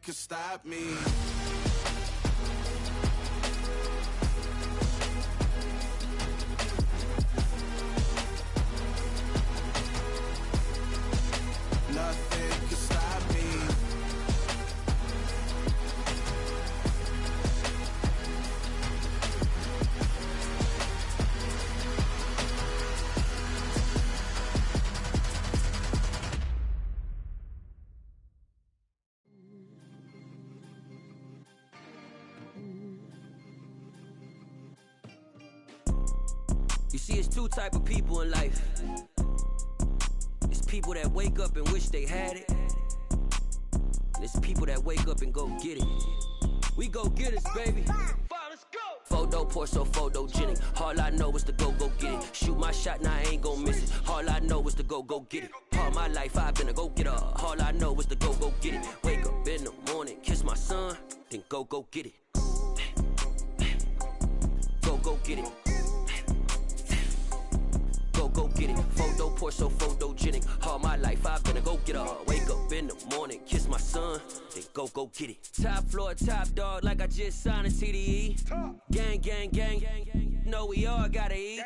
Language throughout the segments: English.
could stop me. Nothing could stop me. You see, it's two type of people in life. It's people that wake up and wish they had it. And it's people that wake up and go get it. We go get it, baby. Let's go. Photo poor, so photogenic. All I know is to go get it. Shoot my shot, now I ain't gon' miss it. All I know is to go get it. All my life I've been a go-getter. All I know is to go get it. Wake up in the morning, kiss my son, then go get it. Go get it. Go get it. Photo poor, so photogenic. All my life I've been a go-getter. Wake up in the morning, kiss my son, then go get it. Top floor, top dog, like I just signed a TDE. Gang, gang, gang, gang, gang. Know we all gotta eat.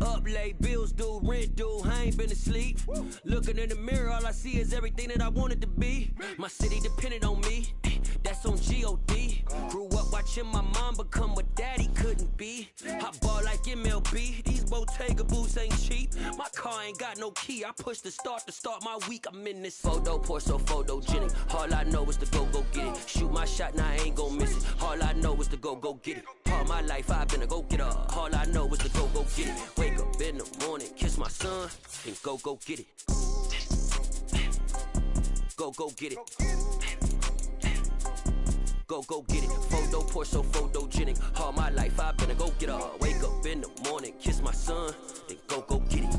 Up late, bills due, rent due, I ain't been asleep. Looking in the mirror, all I see is everything that I wanted to be. My city depended on me, that's on G.O.D. Grew up watching my mom become what daddy couldn't be. I ball like MLB, these Bottega boots ain't cheap. My car ain't got no key, I push the start to start my week. I'm in this photo poor, so photogenic. All I know is to go get it. Shoot my shot, now I ain't gon' miss it. All I know is to go get it. All my life I've been a go-getter. All I know is to go get it. Wake up in the morning, kiss my son, then go get it. Go get it. Go get it. Photo poor, so photogenic. All my life I've been a go-getter. Wake up in the morning, kiss my son, then go get it.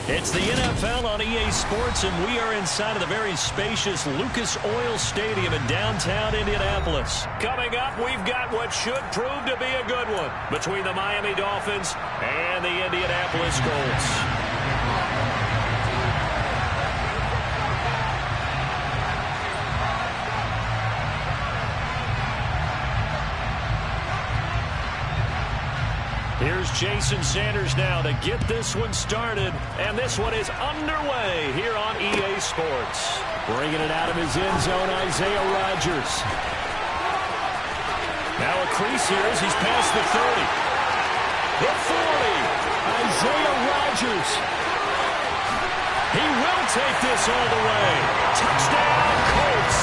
It's the NFL on EA Sports, and we are inside of the very spacious Lucas Oil Stadium in downtown Indianapolis. Coming up, we've got what should prove to be a good one between the Miami Dolphins and the Indianapolis Colts. Here's Jason Sanders now to get this one started, and this one is underway here on EA Sports. Bringing it out of his end zone, Isaiah Rodgers. Now a crease here as he's past the 30. The 40. Isaiah Rodgers. He will take this all the way. Touchdown, Colts.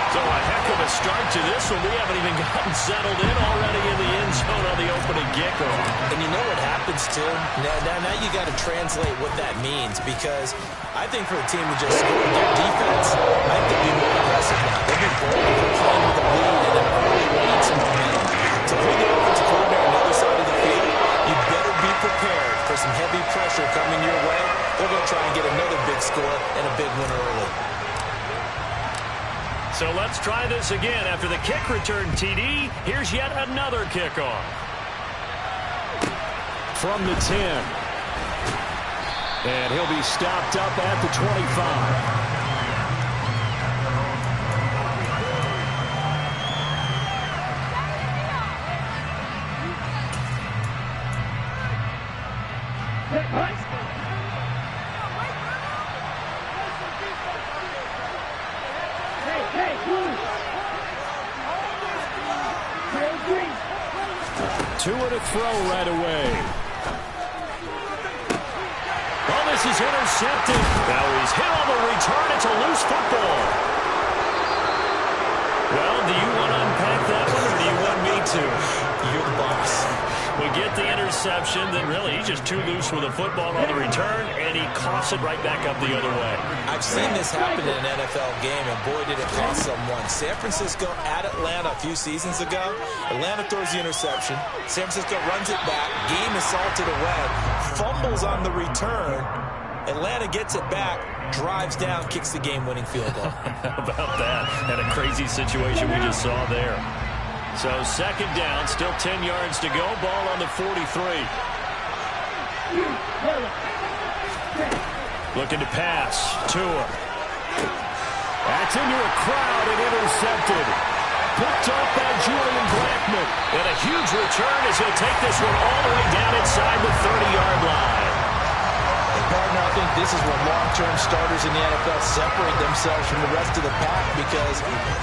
So a heck of a start to this one. We haven't even gotten settled in already in the end zone on the opening kickoff. And you know what happens, too? Now you got to translate what that means, because I think for the team to just score their defense, I think they'll be more aggressive now. They'll be bold. They're playing with a lead and an early lead, some momentum. To play the offensive coordinator on the other side of the field, you better be prepared for some heavy pressure coming your way. They're going to try and get another big score and a big win early. So let's try this again. After the kick return TD, here's yet another kickoff. From the 10. And he'll be stopped up at the 25. Two and a throw right away. Well, this is intercepted. Now he's hit on the return. It's a loose football. Well, do you want to unpack that one, or do you want me to? You're the boss. We get the interception, then really he's just too loose with the football on the return, and he coughs it right back up the other way. I've seen this happen in an NFL game, and boy, did it cost someone. San Francisco at Atlanta a few seasons ago. Atlanta throws the interception. San Francisco runs it back. Game is salted away. Fumbles on the return. Atlanta gets it back, drives down, kicks the game-winning field goal. How about that? And a crazy situation we just saw there. So second down, still 10 yards to go. Ball on the 43. Looking to pass. Tua. That's into a crowd and intercepted. Picked off by Julian Blackmon. And a huge return as he'll take this one all the way down inside the 30-yard line. Partner, I think this is where long-term starters in the NFL separate themselves from the rest of the pack because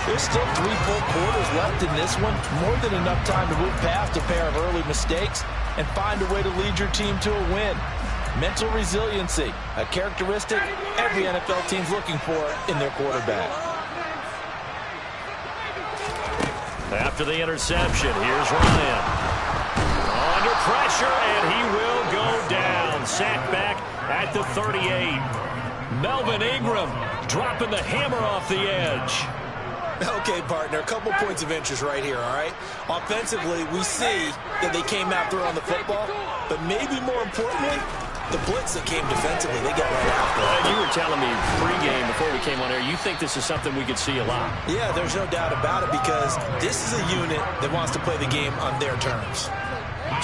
there's still 3 full quarters left in this one. More than enough time to move past a pair of early mistakes and find a way to lead your team to a win. Mental resiliency, a characteristic every NFL team's looking for in their quarterback. After the interception, here's Ryan. Under pressure, and he will go down. Sacked back at the 38. Melvin Ingram dropping the hammer off the edge. Okay, partner, a couple points of interest right here, all right? Offensively, we see that they came out throwing the football, but maybe more importantly, the blitz that came defensively, they got right after it. You were telling me pregame before we came on air, you think this is something we could see a lot. Yeah, there's no doubt about it because this is a unit that wants to play the game on their terms.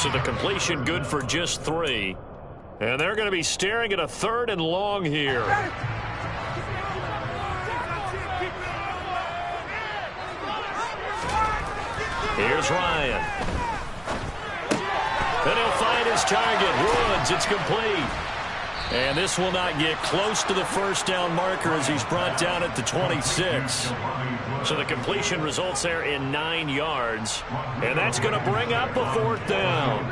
So the completion good for just 3. And they're going to be staring at a 3rd and long here. Here's Ryan. And he'll find his target. Woods, it's complete. And this will not get close to the first down marker as he's brought down at the 26. So the completion results there in 9 yards. And that's going to bring up a 4th down.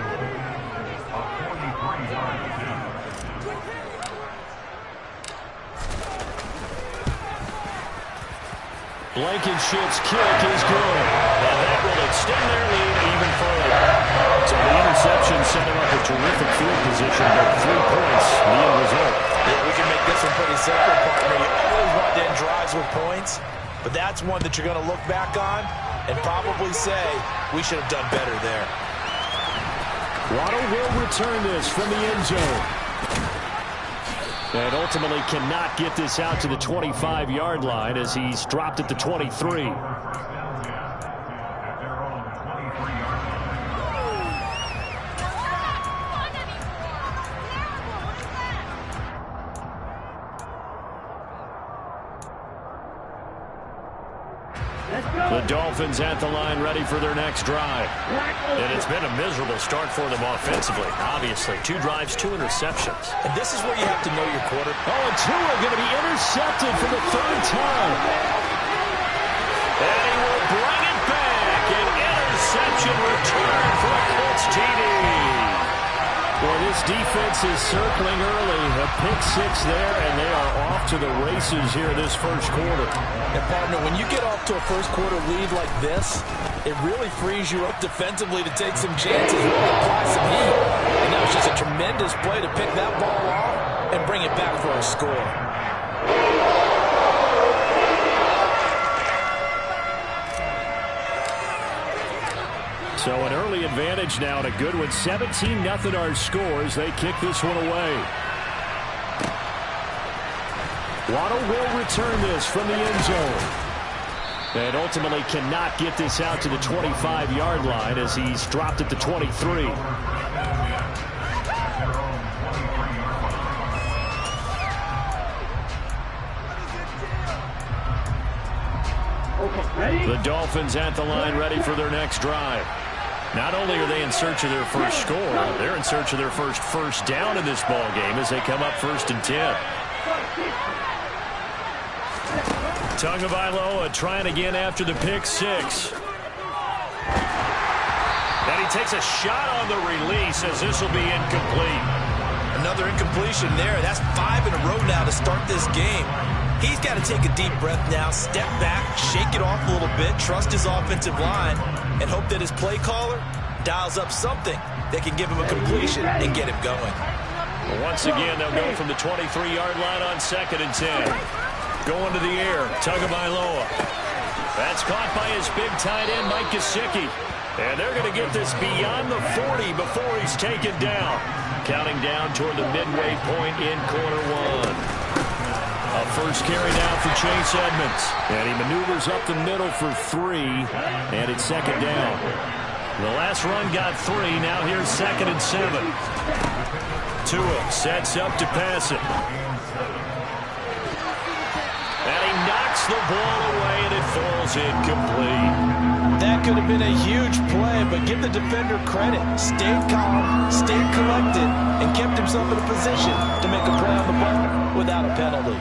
Blankenship's kick is good. And that will extend their lead even further. So the interception set him up a terrific field position, but 3 points, the end result. Yeah, we can make this one pretty simple, partner. You always want to end drives with points, but that's one that you're going to look back on and probably say, we should have done better there. Waddle will return this from the end zone. And ultimately cannot get this out to the 25-yard line as he's dropped at the 23. The Dolphins at the line ready for their next drive. And it's been a miserable start for them offensively. Obviously, 2 drives, 2 interceptions. And this is where you have to know your quarter. Oh, and Tua going to be intercepted for the 3rd time. And he will bring it back. An interception return for a Colts TD. Boy, this defense is circling early. A pick 6 there, and they are off to the races here this first quarter. And, partner, when you get off to a first-quarter lead like this, it really frees you up defensively to take some chances, really apply some heat. And that was just a tremendous play to pick that ball off and bring it back for a score. So an early advantage now and a good one. 17-0 our scores. They kick this one away. Waddle will return this from the end zone. And ultimately cannot get this out to the 25-yard line as he's dropped at the 23. The Dolphins at the line ready for their next drive. Not only are they in search of their first score, they're in search of their first down in this ball game as they come up 1st and 10. Tagovailoa trying again after the pick 6. And he takes a shot on the release as this will be incomplete. Another incompletion there. That's 5 in a row now to start this game. He's got to take a deep breath now, step back, shake it off a little bit, trust his offensive line, and hope that his play caller dials up something that can give him a completion and get him going. Once again, they'll go from the 23-yard line on 2nd and 10. Going to the air, Tagovailoa. That's caught by his big tight end, Mike Gesicki. And they're going to get this beyond the 40 before he's taken down. Counting down toward the midway point in quarter one. A first carry now for Chase Edmonds. And he maneuvers up the middle for 3. And it's 2nd down. The last run got 3. Now here's 2nd and 7. Tua sets up to pass it. And he knocks the ball away, and it falls incomplete. That could have been a huge play, but give the defender credit. Stayed calm, stayed collected, and kept himself in a position to make a play on the ball without a penalty.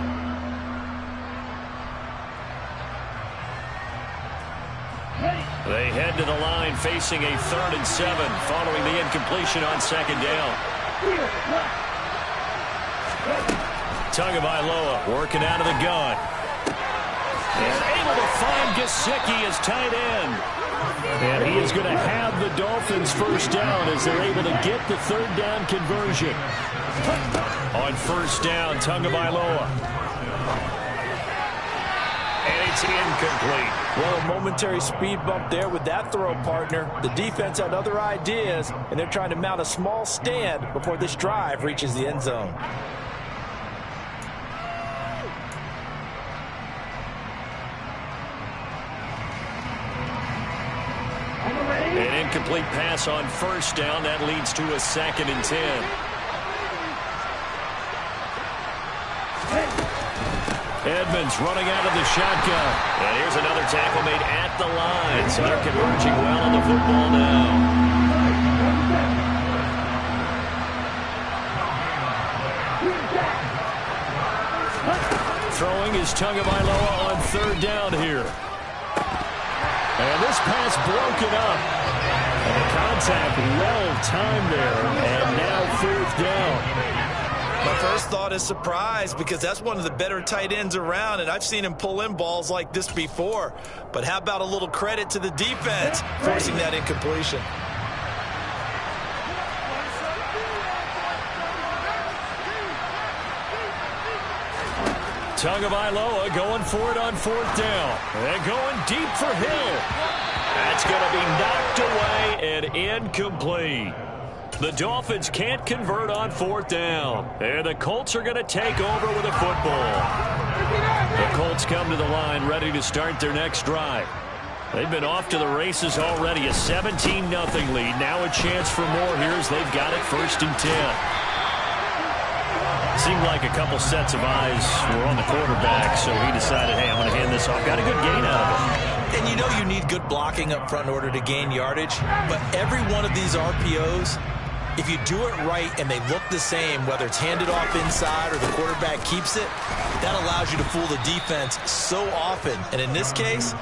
They head to the line facing a 3rd and 7 following the incompletion on 2nd down. Tagovailoa working out of the gun. And able to find Gesicki as tight end. And he is going to have the Dolphins first down as they're able to get the 3rd down conversion. On 1st down, Tagovailoa. And it's incomplete. Well, a momentary speed bump there with that throw, partner. The defense had other ideas, and they're trying to mount a small stand before this drive reaches the end zone. An incomplete pass on 1st down. That leads to a 2nd and 10. Edmonds running out of the shotgun. And here's another tackle made at the line. So they're converging well on the football now. Throwing is Tagovailoa on 3rd down here. And this pass broken up. And the contact well timed there. And now 4th down. My first thought is surprise because that's one of the better tight ends around, and I've seen him pull in balls like this before. But how about a little credit to the defense forcing that incompletion? Tagovailoa going for it on 4th down. And going deep for Hill. That's going to be knocked away and incomplete. The Dolphins can't convert on 4th down. And the Colts are going to take over with a football. The Colts come to the line ready to start their next drive. They've been off to the races already. A 17-0 lead. Now a chance for more here as they've got it 1st and 10. Seemed like a couple sets of eyes were on the quarterback, so he decided, hey, I'm going to hand this off. Got a good gain out of it. And you know you need good blocking up front in order to gain yardage, but every one of these RPOs, if you do it right and they look the same, whether it's handed off inside or the quarterback keeps it, that allows you to fool the defense so often. And in this case,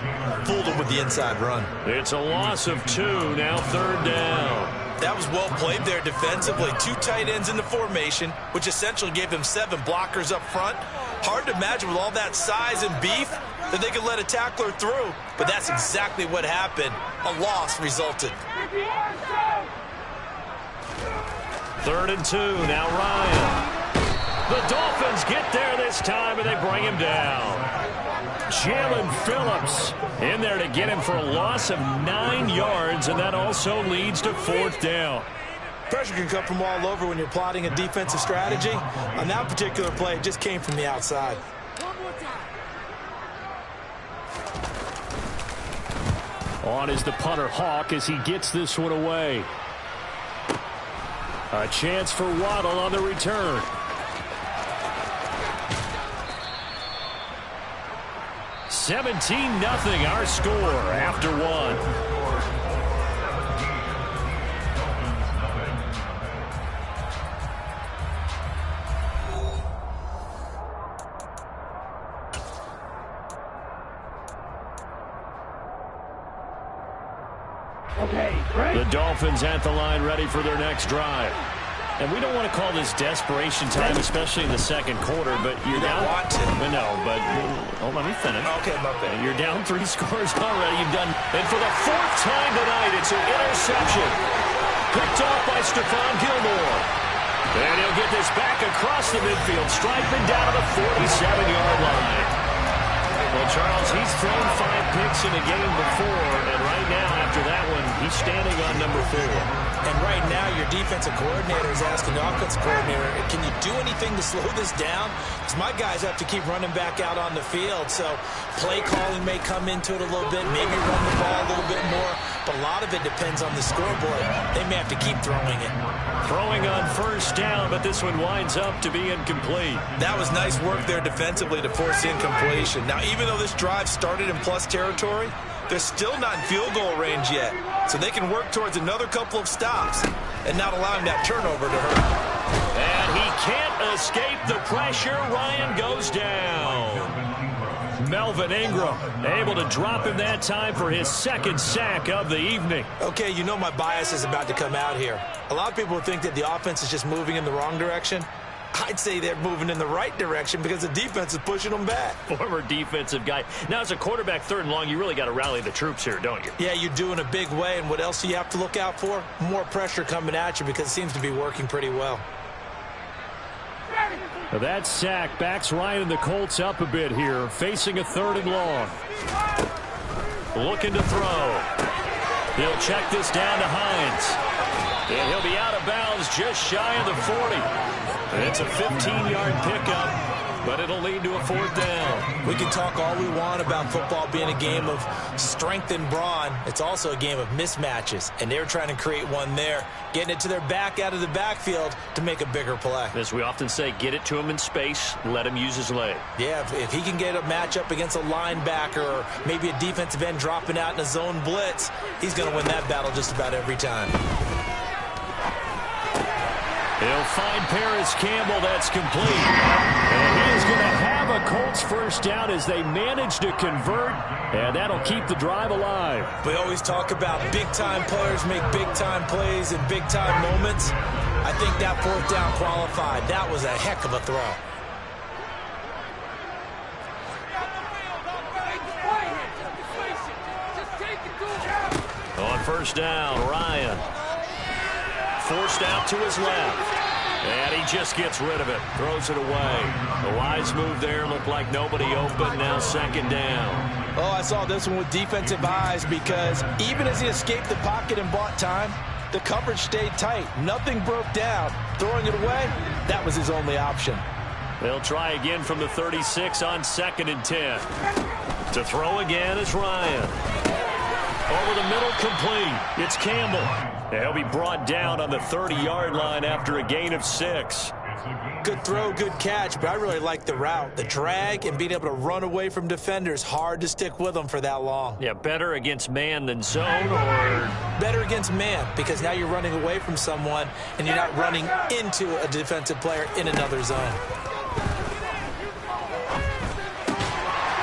fooled them with the inside run. It's a loss of 2, now 3rd down. That was well played there defensively. 2 tight ends in the formation, which essentially gave them 7 blockers up front. Hard to imagine with all that size and beef that they could let a tackler through. But that's exactly what happened. A loss resulted. 3rd and 2, now Ryan. The Dolphins get there this time, and they bring him down. Jalen Phillips in there to get him for a loss of 9 yards, and that also leads to 4th down. Pressure can come from all over when you're plotting a defensive strategy. On that particular play, it just came from the outside. On is the punter Hawk as he gets this one away. A chance for Waddle on the return. $17-0 our score after 1. The Dolphins at the line ready for their next drive. And we don't want to call this desperation time, especially in the 2nd quarter, but you're down. Want to. No, but let me finish. Okay, my bad. You're down 3 scores already. You've done, and for the 4th time tonight, it's an interception. Picked off by Stephon Gilmore. And he'll get this back across the midfield stripe and down to the 47-yard line. Well, Charles, he's thrown 5 picks in a game before, and right now, after that one, he's standing on number 4. And right now, your defensive coordinator is asking the offensive coordinator, can you do anything to slow this down? Because my guys have to keep running back out on the field, so play calling may come into it a little bit, maybe run the ball a little bit more, but a lot of it depends on the scoreboard. They may have to keep throwing it. Throwing on first down, but this one winds up to be incomplete. That was nice work there defensively to force incompletion. Now, even though this drive started in plus territory, they're still not in field goal range yet. So they can work towards another couple of stops and not allowing that turnover to hurt. And he can't escape the pressure. Ryan goes down. Melvin Ingram able to drop him that time for his 2nd sack of the evening. Okay, you know my bias is about to come out here. A lot of people think that the offense is just moving in the wrong direction. I'd say they're moving in the right direction because the defense is pushing them back. Former defensive guy. Now, as a quarterback 3rd and long, you really got to rally the troops here, don't you? Yeah, you do in a big way. And what else do you have to look out for? More pressure coming at you because it seems to be working pretty well. That sack backs Ryan and the Colts up a bit here, facing a 3rd and long. Looking to throw. He'll check this down to Hines. And he'll be out of bounds just shy of the 40. It's a 15-yard pickup, but it'll lead to a 4th down. We can talk all we want about football being a game of strength and brawn. It's also a game of mismatches, and they're trying to create one there, getting it to their back out of the backfield to make a bigger play. As we often say, get it to him in space, let him use his leg. Yeah, if he can get a matchup against a linebacker or maybe a defensive end dropping out in a zone blitz, he's going to win that battle just about every time. He'll find Paris Campbell. That's complete. And he is going to have a Colts 1st down as they manage to convert, and that'll keep the drive alive. We always talk about big-time players make big-time plays in big-time moments. I think that 4th down qualified. That was a heck of a throw. On 1st down, Ryan. Forced out to his left. And he just gets rid of it. Throws it away. A wise move there. Looked like nobody open. Now 2nd down. Oh, I saw this one with defensive eyes because even as he escaped the pocket and bought time, the coverage stayed tight. Nothing broke down. Throwing it away, that was his only option. They'll try again from the 36 on 2nd and 10. To throw again is Ryan. Over the middle, complete. It's Campbell. He'll be brought down on the 30-yard line after a gain of 6. Good throw, good catch, but I really like the route. The drag and being able to run away from defenders, hard to stick with them for that long. Yeah, better against man than zone, or? Better against man, because now you're running away from someone and you're not running into a defensive player in another zone.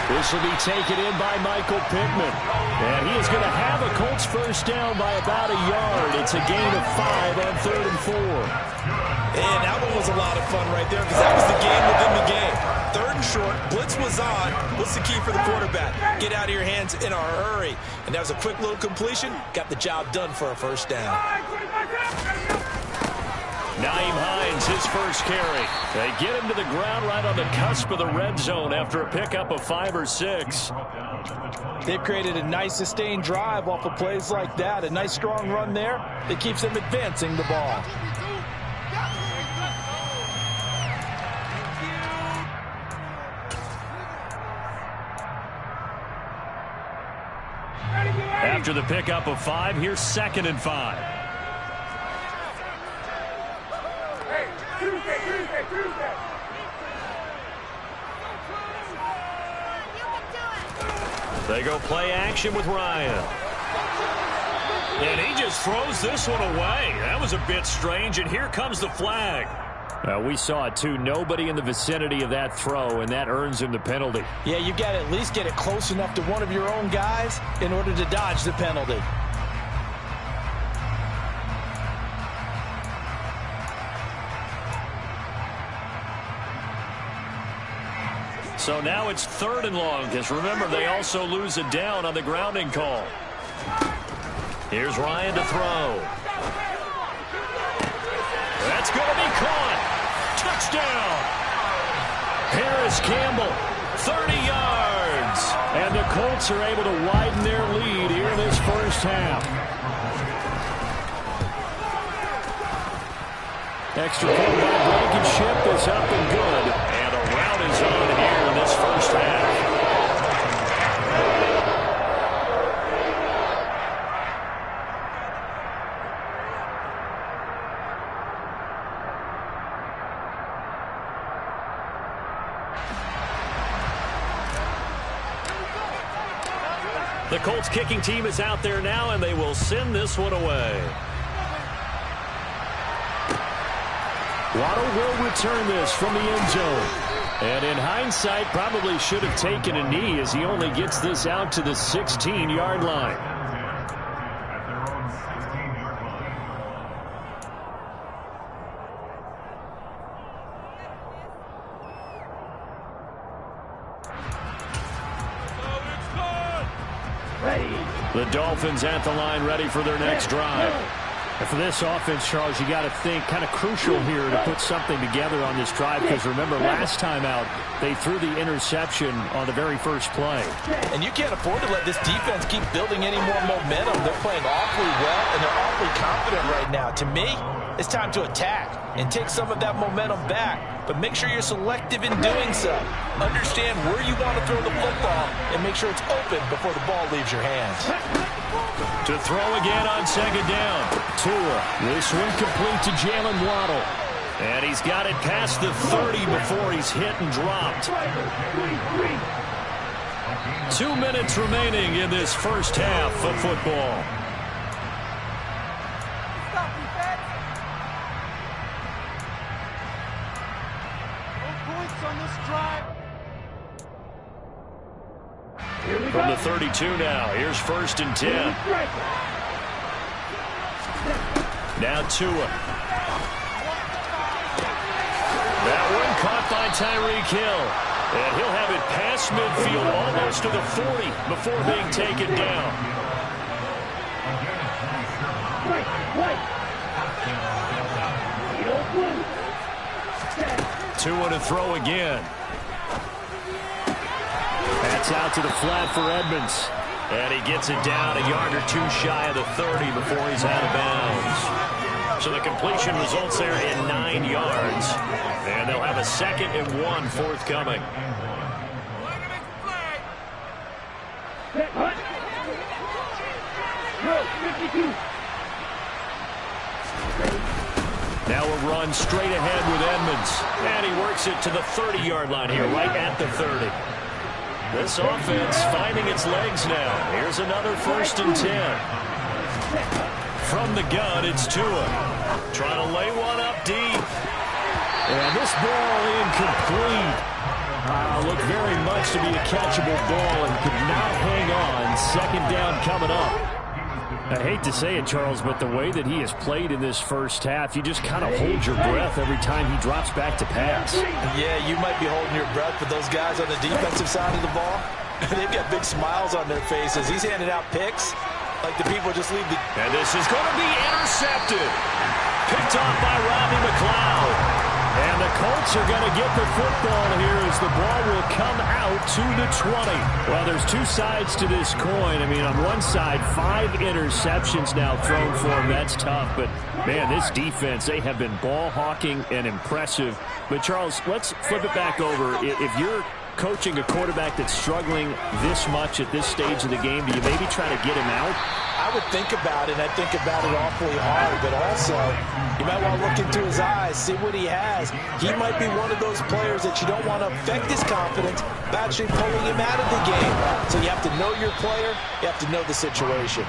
This will be taken in by Michael Pittman. And he is going to have a Colts 1st down by about a yard. It's a gain of 5 on 3rd and 4. And that one was a lot of fun right there because that was the game within the game. 3rd and short, blitz was on. What's the key for the quarterback? Get out of your hands in a hurry. And that was a quick little completion. Got the job done for a 1st down. Nyheim Hines, his 1st carry. They get him to the ground right on the cusp of the red zone after a pickup of 5 or 6. They've created a nice sustained drive off of plays like that. A nice strong run there that keeps them advancing the ball. After the pickup of 5, here's 2nd and 5. They go play action with Ryan. And he just throws this one away. That was a bit strange, and here comes the flag. We saw it, too. Nobody in the vicinity of that throw, and that earns him the penalty. Yeah, you got to at least get it close enough to one of your own guys in order to dodge the penalty. So now it's 3rd and long, because remember, they also lose a down on the grounding call. Here's Ryan to throw. Colts are able to widen their lead here in this first half. Extra point by Blankenship is up and good. And a rout is on here in this first half. The Colts kicking team is out there now, and they will send this one away. Waddle will return this from the end zone. And in hindsight, probably should have taken a knee as he only gets this out to the 16-yard line. The Dolphins at the line ready for their next drive. And for this offense, Charles, you got to think kind of crucial here to put something together on this drive, because remember last time out they threw the interception on the very first play. And you can't afford to let this defense keep building any more momentum. They're playing awfully well, and they're awfully confident right now. To me, it's time to attack and take some of that momentum back, but make sure you're selective in doing so. Understand where you want to throw the football and make sure it's open before the ball leaves your hands. To throw again on second down. Tua. This one complete to Jalen Waddle. And he's got it past the 30 before he's hit and dropped. 2 minutes remaining in this first half of football. From the 32 now, here's 1st and 10. Now Tua. That one caught by Tyreek Hill. And he'll have it past midfield almost to the 40 before being taken down. Tua to throw again. That's out to the flat for Edmonds. And he gets it down a yard or two shy of the 30 before he's out of bounds. So the completion results there in 9 yards. And they'll have a 2nd and 1 forthcoming. Now a run straight ahead with Edmonds. And he works it to the 30-yard line here, right at the 30. This offense finding its legs now. Here's another 1st and 10. From the gun, it's Tua. Trying to lay one up deep. And this ball incomplete. Looked very much to be a catchable ball and could not hang on. 2nd down coming up. I hate to say it, Charles, but the way that he has played in this first half, you just kind of hold your breath every time he drops back to pass. Yeah, you might be holding your breath, but those guys on the defensive side of the ball, they've got big smiles on their faces. He's handing out picks like the people just leave the... And this is going to be intercepted. Picked off by Rodney McLeod. And the Colts are going to get the football here as the ball will come out to the 20. Well, there's two sides to this coin. I mean, on one side, 5 interceptions now thrown for him. That's tough. But, man, this defense, they have been ball hawking and impressive. But, Charles, let's flip it back over. If you're coaching a quarterback that's struggling this much at this stage of the game, do you maybe try to get him out? I would think about it. I think about it awfully hard, but also you might want to look into his eyes, see what he has. He might be one of those players that you don't want to affect his confidence by actually pulling him out of the game. So you have to know your player. You have to know the situation.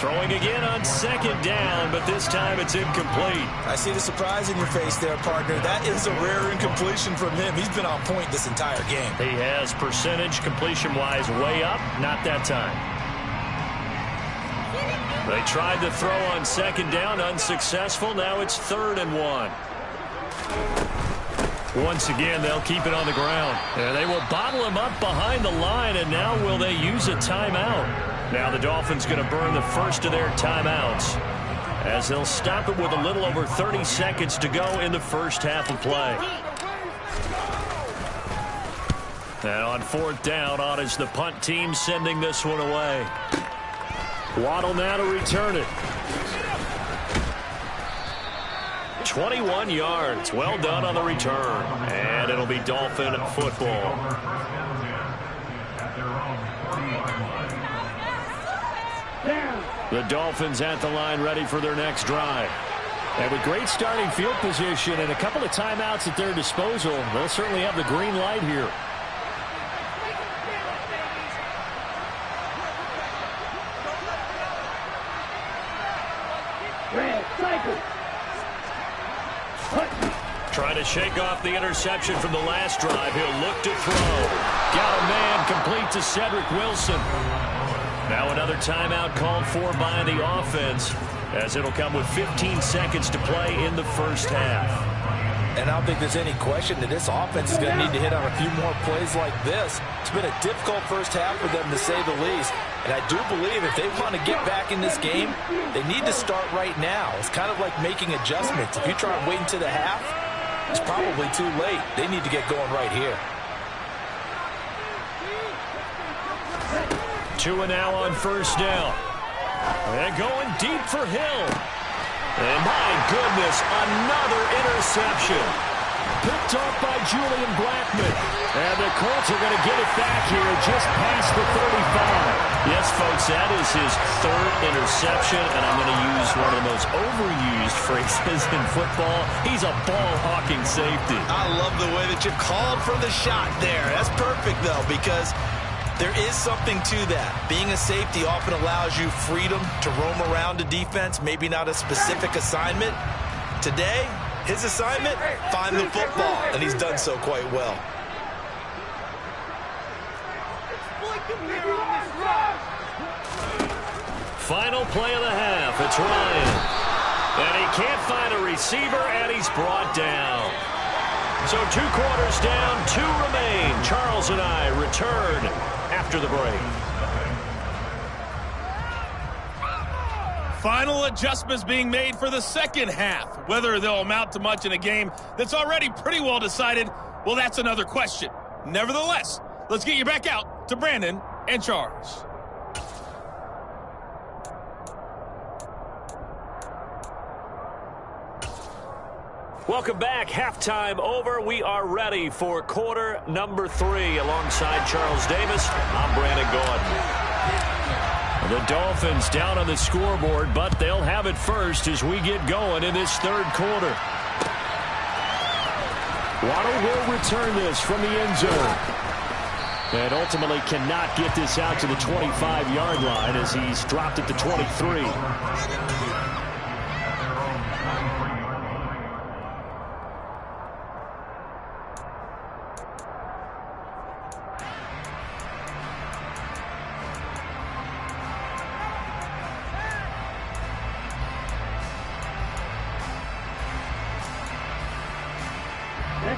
Throwing again on 2nd down, but this time it's incomplete. I see the surprise in your face there, partner. That is a rare incompletion from him. He's been on point this entire game. He has percentage completion-wise way up, not that time. They tried to throw on 2nd down, unsuccessful. Now it's 3rd and 1. Once again, they'll keep it on the ground. And they will bottle him up behind the line, and now will they use a timeout? Now the Dolphins going to burn the first of their timeouts as they'll stop it with a little over 30 seconds to go in the first half of play. And on 4th down, on is the punt team sending this one away. Waddle now to return it. 21 yards. Well done on the return. And it'll be Dolphin football. The Dolphins at the line ready for their next drive. And with great starting field position and a couple of timeouts at their disposal, they'll certainly have the green light here. Trying to shake off the interception from the last drive. He'll look to throw. Got a man complete to Cedric Wilson. Now another timeout called for by the offense, as it'll come with 15 seconds to play in the first half. And I don't think there's any question that this offense is going to need to hit on a few more plays like this. It's been a difficult first half for them, to say the least. And I do believe if they want to get back in this game, they need to start right now. It's kind of like making adjustments. If you try and wait until the half, it's probably too late. They need to get going right here. 2 now on 1st down. And going deep for Hill. And my goodness, another interception. Picked off by Julian Blackmon. And the Colts are going to get it back here just past the 35. Yes, folks, that is his 3rd interception. And I'm going to use one of the most overused phrases in football. He's a ball-hawking safety. I love the way that you called for the shot there. That's perfect, though, because there is something to that. Being a safety often allows you freedom to roam around the defense, maybe not a specific assignment. Today, his assignment, find the football, and he's done so quite well. Final play of the half. It's Ryan. And he can't find a receiver, and he's brought down. So 2 quarters down, 2 remain. Charles and I return after the break. Final adjustments being made for the second half. Whether they'll amount to much in a game that's already pretty well decided, well, that's another question. Nevertheless, let's get you back out to Brandon and Charles. Welcome back. Halftime over. We are ready for quarter number 3. Alongside Charles Davis, I'm Brandon Gaudin. The Dolphins down on the scoreboard, but they'll have it first as we get going in this 3rd quarter. Waddle will return this from the end zone. And ultimately cannot get this out to the 25-yard line as he's dropped it to 23.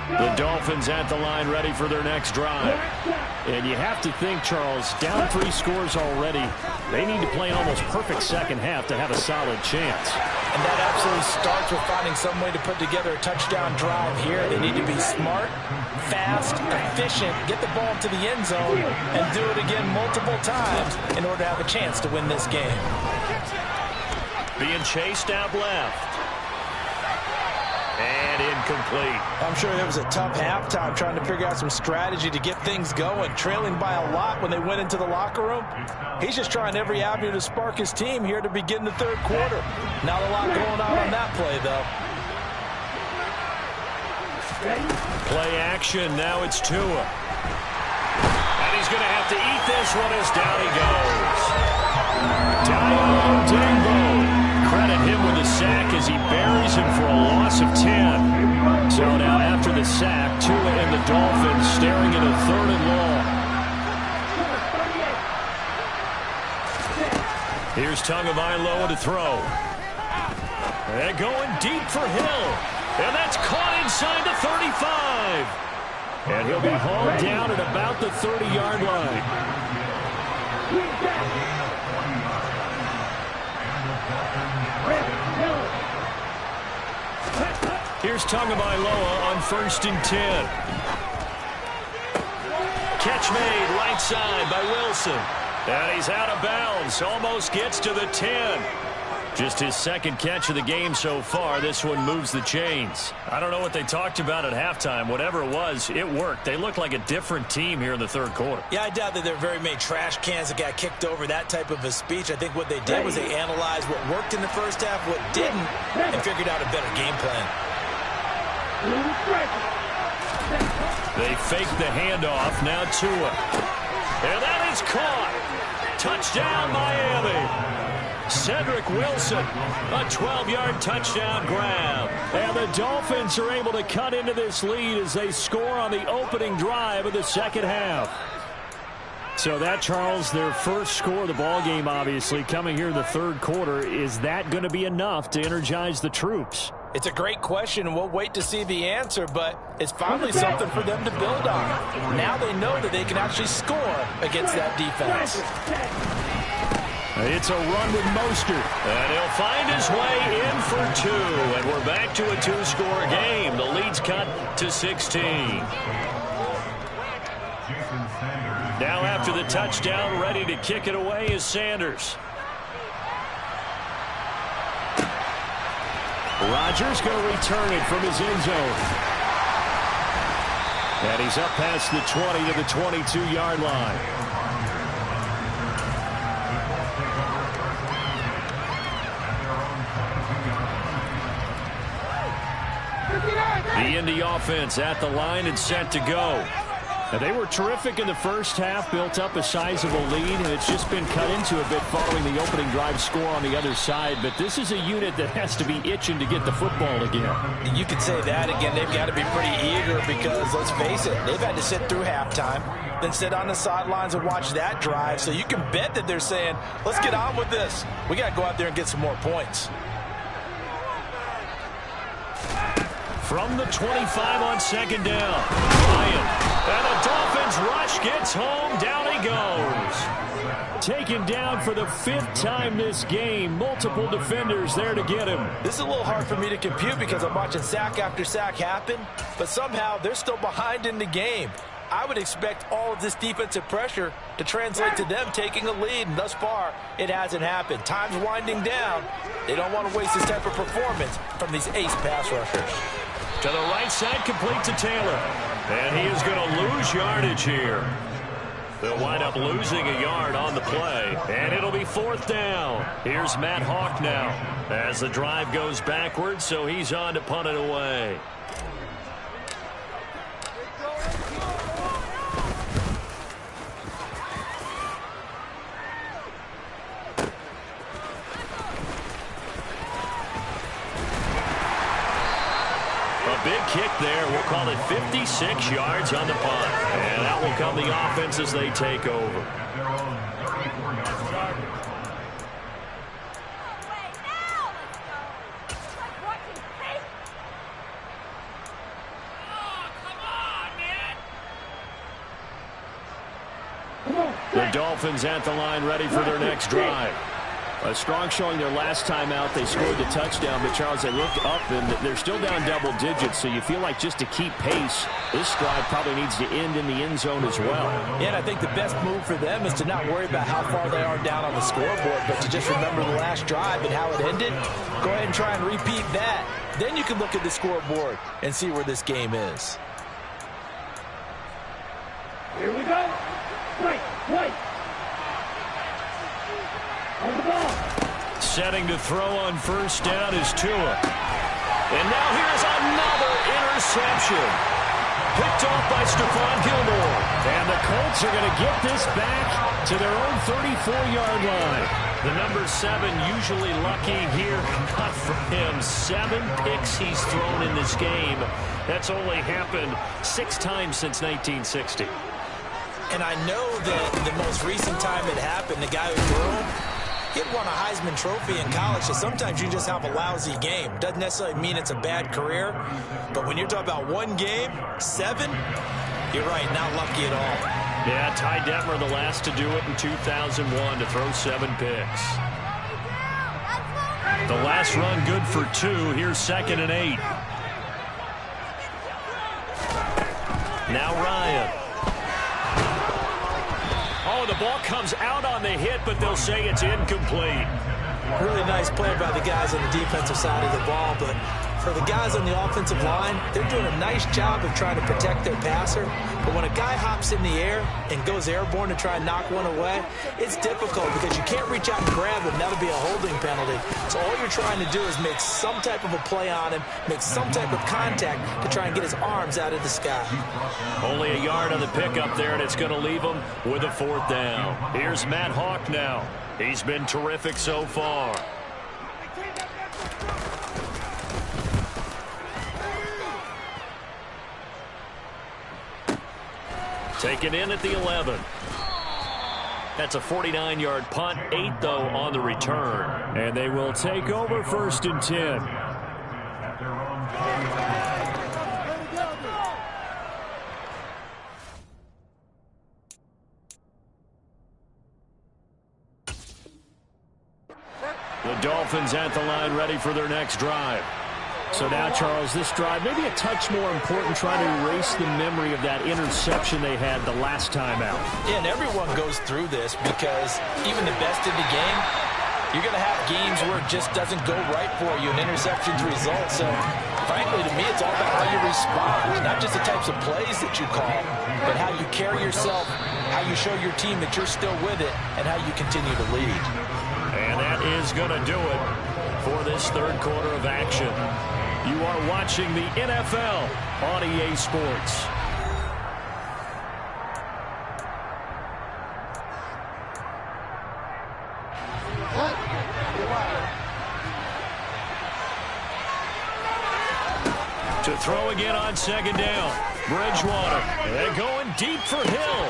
The Dolphins at the line ready for their next drive. And you have to think, Charles, down 3 scores already. They need to play an almost perfect second half to have a solid chance. And that absolutely starts with finding some way to put together a touchdown drive here. They need to be smart, fast, efficient, get the ball to the end zone, and do it again multiple times in order to have a chance to win this game. Being chased out left. And incomplete. I'm sure there was a tough halftime trying to figure out some strategy to get things going, trailing by a lot when they went into the locker room. He's just trying every avenue to spark his team here to begin the 3rd quarter. Not a lot going on that play, though. Play action. Now it's Tua. And he's going to have to eat this one as down he goes. Down Debo. Credit him with a sack as he buries him for a loss of 10. So now after the sack, Tua and the Dolphins staring at a 3rd and long. Here's Tagovailoa to throw. And going deep for Hill. And that's caught inside the 35. And he'll be hauled down at about the 30-yard line. Here's Tagovailoa on 1st and 10. Catch made right side by Wilson. And he's out of bounds. Almost gets to the 10. Just his second catch of the game so far. This one moves the chains. I don't know what they talked about at halftime. Whatever it was, it worked. They look like a different team here in the third quarter. Yeah, I doubt that there are very many trash cans that got kicked over, that type of a speech. I think what they did was they analyzed what worked in the first half, what didn't, and figured out a better game plan. They fake the handoff. Now Tua. And that is caught. Touchdown, Miami. Cedric Wilson, a 12-yard touchdown grab. And the Dolphins are able to cut into this lead as they score on the opening drive of the second half. So that, Charles, their first score of the ballgame, obviously, coming here in the third quarter. Is that going to be enough to energize the troops? It's a great question, and we'll wait to see the answer, but it's finally something for them to build on. Now they know that they can actually score against that defense. It's a run with Mostert, and he'll find his way in for 2, and we're back to a 2-score game. The lead's cut to 16. Now after the touchdown, ready to kick it away is Sanders. Rodgers going to return it from his end zone. And he's up past the 20 to the 22-yard line. The Indy offense at the line and set to go. And they were terrific in the first half, built up a sizable lead, and it's just been cut into a bit following the opening drive score on the other side. But this is a unit that has to be itching to get the football again. You could say that again. They've got to be pretty eager because, let's face it, they've had to sit through halftime, then sit on the sidelines and watch that drive. So you can bet that they're saying, let's get on with this. We got to go out there and get some more points. From the 25 on second down. Ryan. And the Dolphins rush gets home. Down he goes. Taken down for the 5th time this game. Multiple defenders there to get him. This is a little hard for me to compute because I'm watching sack after sack happen, but somehow they're still behind in the game. I would expect all of this defensive pressure to translate to them taking a lead, and thus far, it hasn't happened. Time's winding down. They don't want to waste this type of performance from these ace pass rushers. To the right side, complete to Taylor. And he is going to lose yardage here. They'll wind up losing a yard on the play, and it'll be 4th down. Here's Matt Hawk now as the drive goes backwards, so he's on to punt it away. Big kick there. We'll call it 56 yards on the punt. And out will come the offense as they take over. The Dolphins at the line ready for their next drive. A strong showing their last time out. They scored the touchdown, but Charles, they looked up and they're still down double digits, so you feel like just to keep pace, this drive probably needs to end in the end zone as well. Yeah, and I think the best move for them is to not worry about how far they are down on the scoreboard, but to just remember the last drive and how it ended. Go ahead and try and repeat that. Then you can look at the scoreboard and see where this game is. Here we go. Wait. Setting to throw on first down is Tua. And now here's another interception. Picked off by Stephon Gilmore. And the Colts are going to get this back to their own 34-yard line. The number 7 usually lucky here. Cut for him. 7 picks he's thrown in this game. That's only happened 6 times since 1960. And I know that the most recent time it happened, the guy who threw him, he had won a Heisman Trophy in college, so sometimes you just have a lousy game. Doesn't necessarily mean it's a bad career, but when you're talking about one game, 7, you're right, not lucky at all. Yeah, Ty Detmer the last to do it in 2001 to throw 7 picks. The last run good for 2. Here's 2nd and 8. Now Ryan. Oh, the ball comes out on the hit, but they'll say it's incomplete. Really nice play by the guys on the defensive side of the ball, but for the guys on the offensive line, they're doing a nice job of trying to protect their passer. But when a guy hops in the air and goes airborne to try and knock one away, it's difficult because you can't reach out and grab him. That'll be a holding penalty. So all you're trying to do is make some type of a play on him, make some type of contact to try and get his arms out of the sky. Only a yard on the pickup there, and it's going to leave him with a 4th down. Here's Matt Hawk now. He's been terrific so far. Taken in at the 11. That's a 49-yard punt, 8 though on the return. And they will take over 1st and 10. The Dolphins at the line, ready for their next drive. So now, Charles, this drive maybe a touch more important, trying to erase the memory of that interception they had the last time out. Yeah, and everyone goes through this because even the best in the game, you're going to have games where it just doesn't go right for you, and interceptions result. So, frankly, to me, it's all about how you respond, not just the types of plays that you call, but how you carry yourself, how you show your team that you're still with it, and how you continue to lead. And that is going to do it for this 3rd quarter of action. You are watching the NFL on EA Sports. To throw again on 2nd down. Bridgewater. They're going deep for Hill.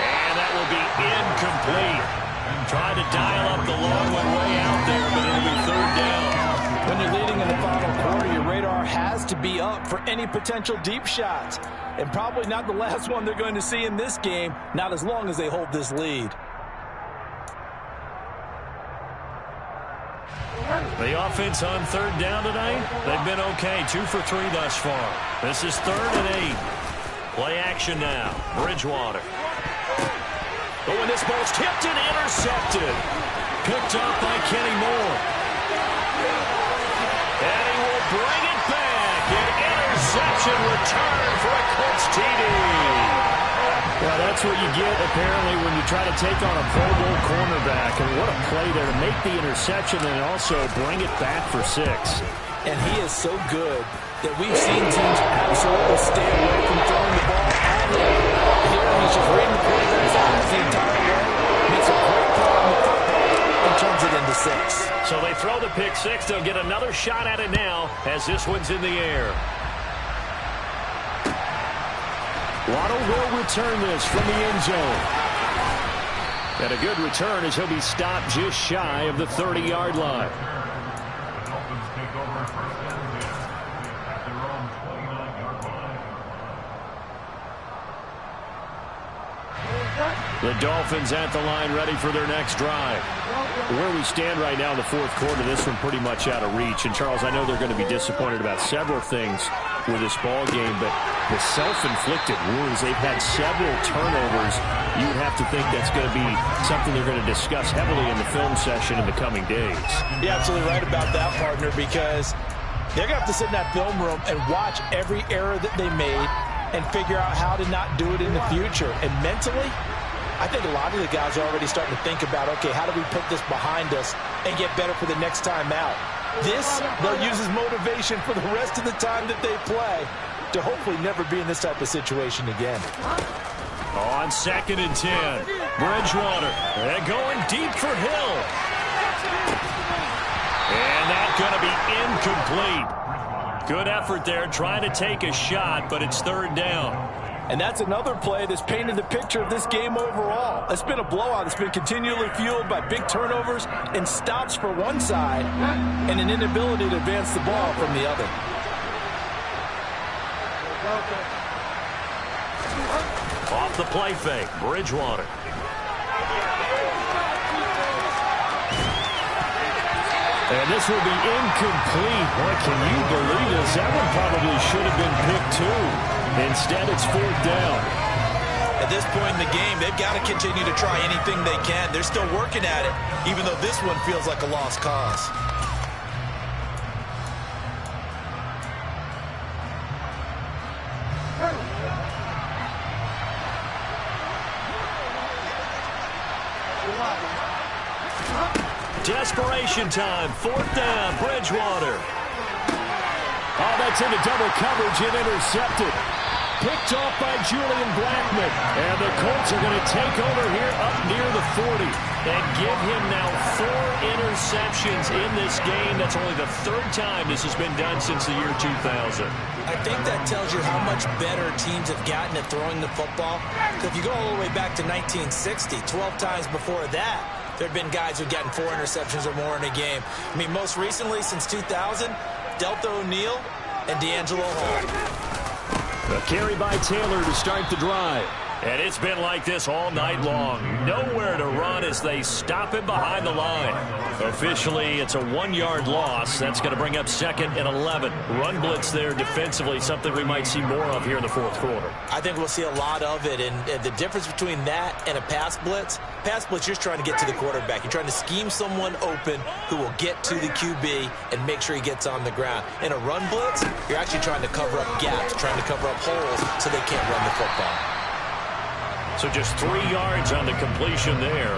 And that will be incomplete. Trying to dial up the long one way out there, but it'll be 3rd down. When you're leading in the final quarter, your radar has to be up for any potential deep shots. And probably not the last one they're going to see in this game, not as long as they hold this lead. The offense on 3rd down tonight, they've been okay. 2 for 3 thus far. This is 3rd and 8. Play action now. Bridgewater. Oh, and this ball's tipped and intercepted. Picked up by Kenny Moore. And he will bring it back. An interception return for a Colts TD. Well, that's what you get, apparently, when you try to take on a Pro Bowl cornerback. And what a play there to make the interception and also bring it back for 6. And he is so good that we've seen teams absolutely stay away from throwing the ball at him. Here he's just reading the quarterback's eyes the entire way, makes a great play on the football, and turns it into 6. So they throw the pick 6. They'll get another shot at it now as this one's in the air. Waddle will return this from the end zone. And a good return as he'll be stopped just shy of the 30-yard line. The Dolphins at the line, ready for their next drive. Where we stand right now in the 4th quarter, this one pretty much out of reach. And, Charles, I know they're going to be disappointed about several things with this ball game, but the self-inflicted wounds, they've had several turnovers. You would have to think that's going to be something they're going to discuss heavily in the film session in the coming days. You're absolutely right about that, partner, because they're going to have to sit in that film room and watch every error that they made and figure out how to not do it in the future. And mentally, I think a lot of the guys are already starting to think about, okay, how do we put this behind us and get better for the next time out? This, they'll use as motivation for the rest of the time that they play to hopefully never be in this type of situation again. On 2nd and 10, Bridgewater. They're going deep for Hill. And that's going to be incomplete. Good effort there, trying to take a shot, but it's 3rd down. And that's another play that's painted the picture of this game overall. It's been a blowout. It's been continually fueled by big turnovers and stops for one side and an inability to advance the ball from the other. Off the play fake, Bridgewater. And this will be incomplete. Boy, can you believe this? That one probably should have been picked too. Instead, it's 4th down. At this point in the game, they've got to continue to try anything they can. They're still working at it, even though this one feels like a lost cause. Desperation time. 4th down. Bridgewater. Oh, that's into double coverage and intercepted. Picked off by Julian Blackmon. And the Colts are going to take over here up near the 40 and give him now 4 interceptions in this game. That's only the 3rd time this has been done since the year 2000. I think that tells you how much better teams have gotten at throwing the football. If you go all the way back to 1960, 12 times before that, there have been guys who've gotten 4 interceptions or more in a game. I mean, most recently, since 2000, Delta O'Neal and D'Angelo Hall. A carry by Taylor to start the drive. And it's been like this all night long. Nowhere to run as they stop him behind the line. Officially, it's a 1-yard loss. That's going to bring up 2nd and 11. Run blitz there defensively, something we might see more of here in the 4th quarter. I think we'll see a lot of it. And the difference between that and a pass blitz, you're just trying to get to the quarterback. You're trying to scheme someone open who will get to the QB and make sure he gets on the ground. In a run blitz, you're actually trying to cover up gaps, trying to cover up holes so they can't run the football. So just 3 yards on the completion there.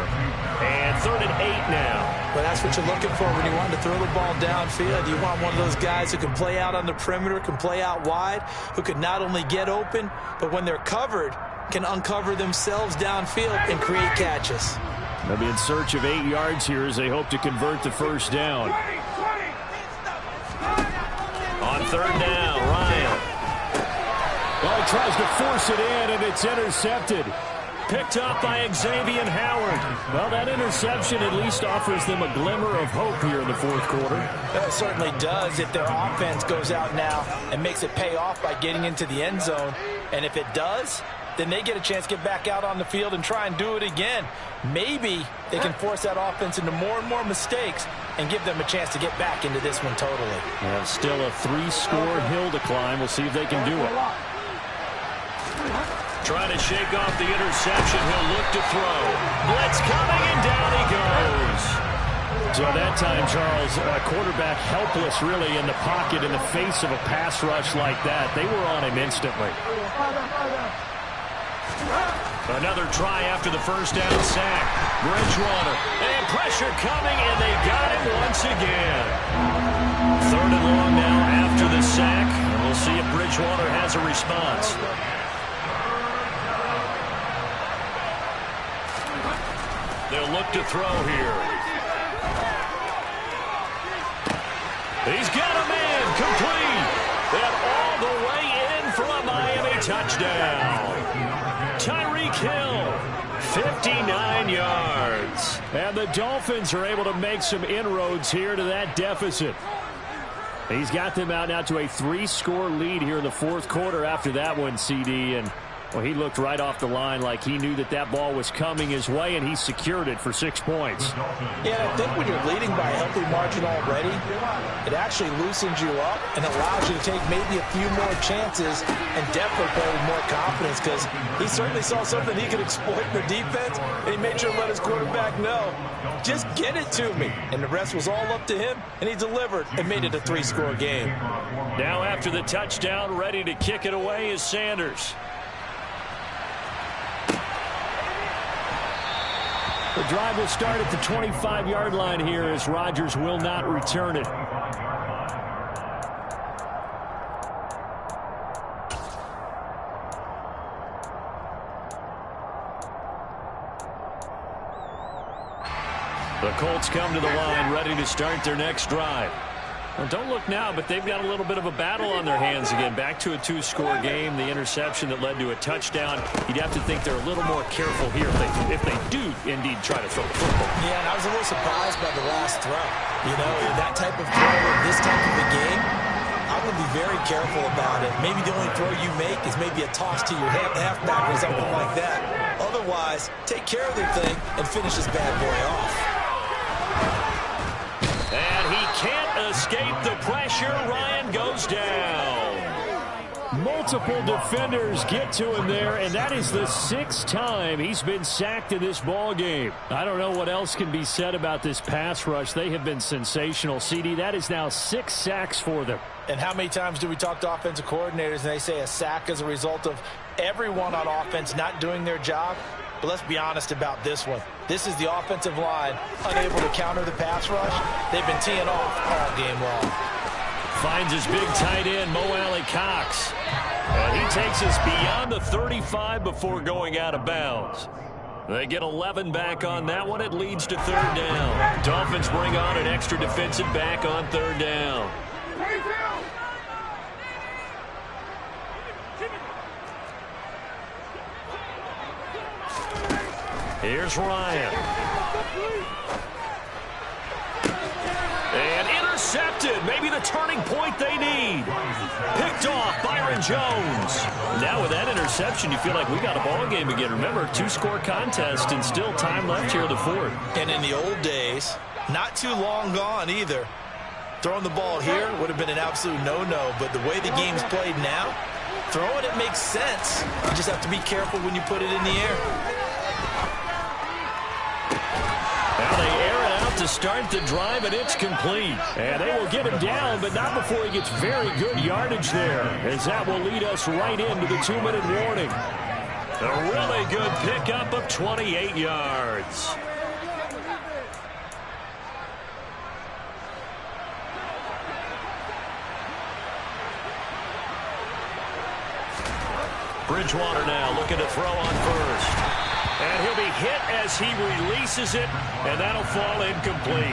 And 3rd and 8 now. Well, that's what you're looking for when you want to throw the ball downfield. You want one of those guys who can play out on the perimeter, can play out wide, who can not only get open, but when they're covered, can uncover themselves downfield and create catches. They'll be in search of 8 yards here as they hope to convert the 1st down. On 3rd down, Ryan. Well, he tries to force it in, and it's intercepted. Picked up by Xavier Howard. Well, that interception at least offers them a glimmer of hope here in the 4th quarter. That certainly does if their offense goes out now and makes it pay off by getting into the end zone. And if it does, then they get a chance to get back out on the field and try and do it again. Maybe they can force that offense into more and more mistakes and give them a chance to get back into this one totally. Yeah, still a 3-score hill to climb. We'll see if they can do it. Trying to shake off the interception. He'll look to throw. Blitz coming, and down he goes. So that time, Charles, a quarterback helpless really in the pocket in the face of a pass rush like that. They were on him instantly. Another try after the 1st down sack. Bridgewater. And pressure coming, and they got him once again. 3rd and long now after the sack. And we'll see if Bridgewater has a response. They'll look to throw here. He's got a man complete. And all the way in for a Miami touchdown. Tyreek Hill, 59 yards. And the Dolphins are able to make some inroads here to that deficit. He's got them out now to a 3-score lead here in the 4th quarter after that one, CD. And well, he looked right off the line like he knew that that ball was coming his way, and he secured it for 6 points. Yeah, I think when you're leading by a healthy margin already, it actually loosens you up and allows you to take maybe a few more chances and definitely play with more confidence because he certainly saw something he could exploit in the defense, and he made sure to let his quarterback know, just get it to me. And the rest was all up to him, and he delivered and made it a 3-score game. Now after the touchdown, ready to kick it away is Sanders. The drive will start at the 25-yard line here as Rodgers will not return it. The Colts come to the line ready to start their next drive. Well, don't look now, but they've got a little bit of a battle on their hands again. Back to a 2-score game. The interception that led to a touchdown. You'd have to think they're a little more careful here if they do indeed try to throw the football. Yeah, and I was a little surprised by the last throw. You know, that type of throw in this type of a game, I'm going to be very careful about it. Maybe the only throw you make is maybe a toss to your halfback or something like that. Otherwise, take care of the thing and finish this bad boy off. And he can't escape the pressure. Ryan goes down. Multiple defenders get to him there, and that is the 6th time he's been sacked in this ball game. I don't know what else can be said about this pass rush. They have been sensational. CD, that is now 6 sacks for them. And how many times do we talk to offensive coordinators and they say a sack is a result of everyone on offense not doing their job? But let's be honest about this one. This is the offensive line unable to counter the pass rush. They've been teeing off all game long. Finds his big tight end, Mo Alley-Cox. And he takes us beyond the 35 before going out of bounds. They get 11 back on that one. It leads to 3rd down. Dolphins bring on an extra defensive back on 3rd down. Here's Ryan. And intercepted. Maybe the turning point they need. Picked off Byron Jones. Now with that interception, you feel like we got a ball game again. Remember, 2-score contest and still time left here in the 4th. And in the old days, not too long gone either, throwing the ball here would have been an absolute no-no. But the way the game's played now, throwing it makes sense. You just have to be careful when you put it in the air. Now they air it out to start the drive, and it's complete. And they will get him down, but not before he gets very good yardage there, as that will lead us right into the 2-minute warning. A really good pickup of 28 yards. Bridgewater now looking to throw on first. And he'll be hit as he releases it, and that'll fall incomplete.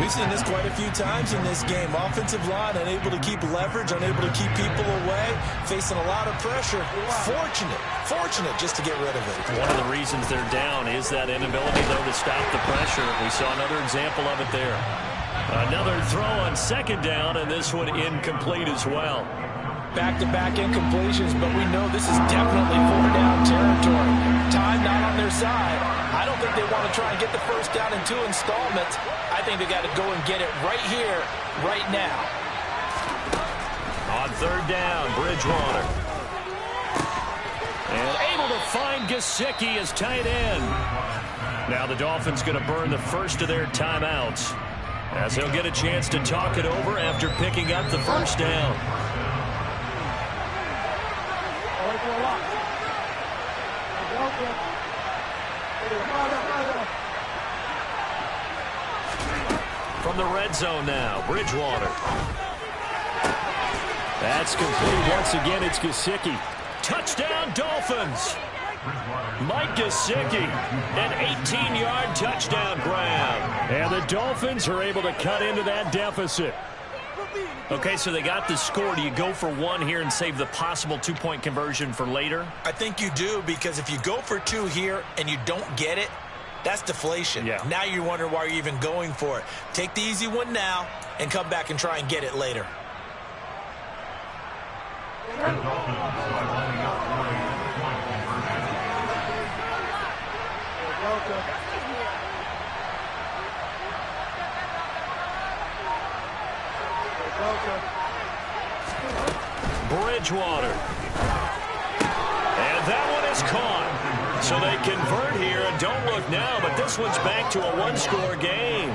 We've seen this quite a few times in this game. Offensive line unable to keep leverage, unable to keep people away, facing a lot of pressure. Fortunate just to get rid of it. One of the reasons they're down is that inability, though, to stop the pressure. We saw another example of it there. Another throw on 2nd down, and this one incomplete as well. Back-to-back incompletions, but we know this is definitely 4th-down territory. Time not on their side. I don't think they want to try and get the 1st down in 2 installments. I think they got to go and get it right here, right now. On 3rd down, Bridgewater. And able to find Gesicki as tight end. Now the Dolphins going to burn the first of their timeouts, as he'll get a chance to talk it over after picking up the 1st down. From the red zone now, Bridgewater. That's complete. Once again, it's Gesicki. Touchdown, Dolphins. Mike Gesicki, an 18-yard touchdown grab. And the Dolphins are able to cut into that deficit. Okay, so they got the score. Do you go for 1 here and save the possible 2-point conversion for later? I think you do, because if you go for 2 here and you don't get it, that's deflation. Yeah. Now you wonder why you're even going for it. Take the easy one now and come back and try and get it later. Bridgewater. And that one is caught. So they convert here, and don't look now, but this one's back to a 1-score game.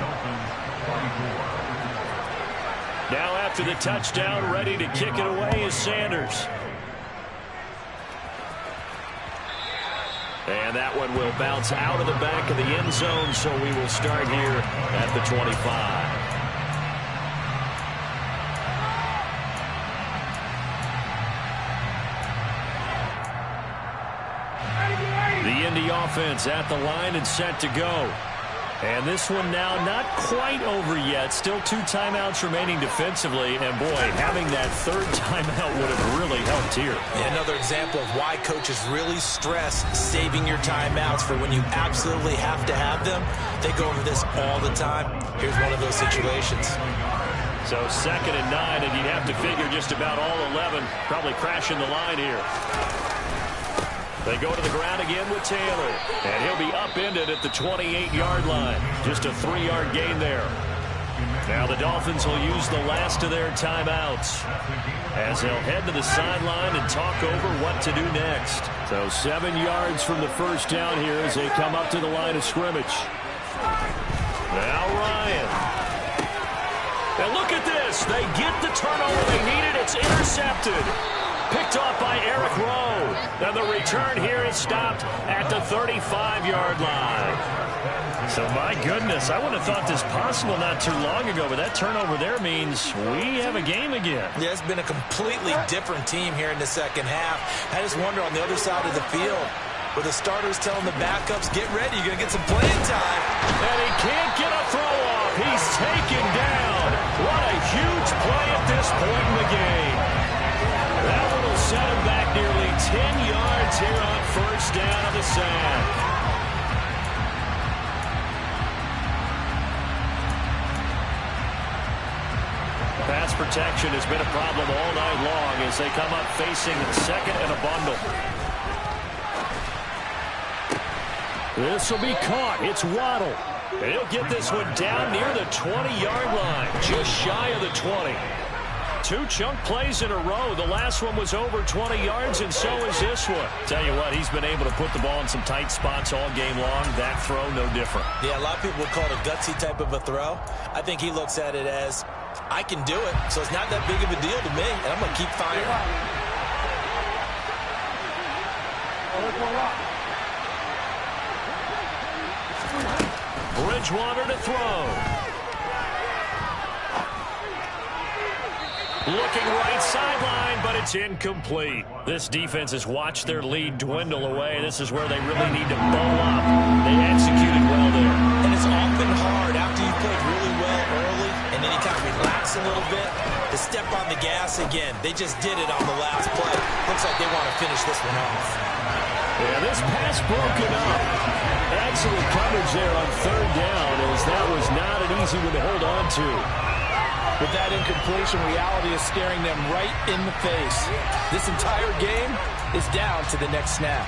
Now after the touchdown, ready to kick it away is Sanders. And that one will bounce out of the back of the end zone, so we will start here at the 25. The Indy offense at the line and set to go. And this one now not quite over yet. Still 2 timeouts remaining defensively. And, boy, having that 3rd timeout would have really helped here. Another example of why coaches really stress saving your timeouts for when you absolutely have to have them. They go over this all the time. Here's one of those situations. So 2nd and 9, and you'd have to figure just about all 11 probably crashing the line here. They go to the ground again with Taylor. And he'll be upended at the 28-yard line. Just a 3-yard gain there. Now the Dolphins will use the last of their timeouts as they'll head to the sideline and talk over what to do next. So 7 yards from the first down here as they come up to the line of scrimmage. Now Ryan. And look at this. They get the turnover they needed. It's intercepted. Picked off by Eric Rowe. And the return here is stopped at the 35-yard line. So, my goodness, I wouldn't have thought this possible not too long ago, but that turnover there means we have a game again. Yeah, it's been a completely different team here in the second half. I just wonder on the other side of the field, where the starters telling the backups, get ready, you're going to get some playing time. And he can't get a throw off. He's taken down. What a huge play at this point in the game. That one will set him back nearly 10 yards here on first down of the sack. Pass protection has been a problem all night long as they come up facing second and a bundle. This will be caught. It's Waddle. And he'll get this one down near the 20-yard line, just shy of the 20. 2 chunk plays in a row. The last one was over 20 yards, and so is this one. Tell you what, he's been able to put the ball in some tight spots all game long. That throw, no different. Yeah, a lot of people would call it a gutsy type of a throw. I think he looks at it as, I can do it, so it's not that big of a deal to me, and I'm going to keep firing. Bridgewater to throw. Looking right sideline, but it's incomplete. This defense has watched their lead dwindle away. This is where they really need to bow up. They executed well there. And it's often hard after you've played really well early and then you kind of relax a little bit to step on the gas again. They just did it on the last play. Looks like they want to finish this one off. Yeah, this pass broken up. Excellent coverage there on third down, as that was not an easy one to hold on to. With that incompletion, reality is staring them right in the face. This entire game is down to the next snap.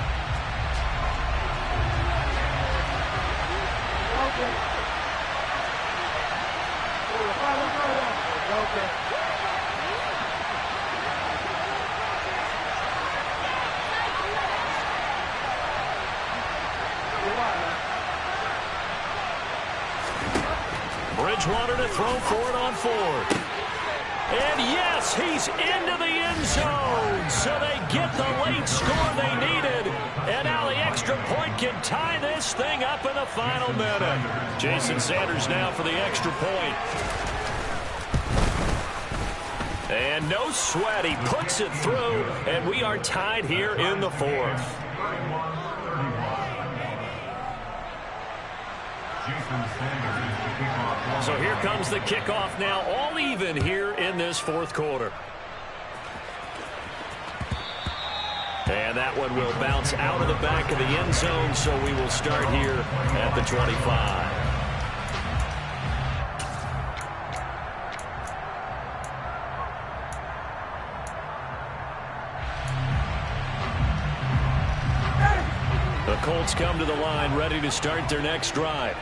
Bridgewater to throw for it on fourth. And yes, he's into the end zone. So they get the late score they needed. And now the extra point can tie this thing up in the final minute. Jason Sanders now for the extra point. And no sweat, he puts it through, and we are tied here in the fourth. So here comes the kickoff now, all even here in this fourth quarter. And that one will bounce out of the back of the end zone, so we will start here at the 25. The Colts come to the line, ready to start their next drive.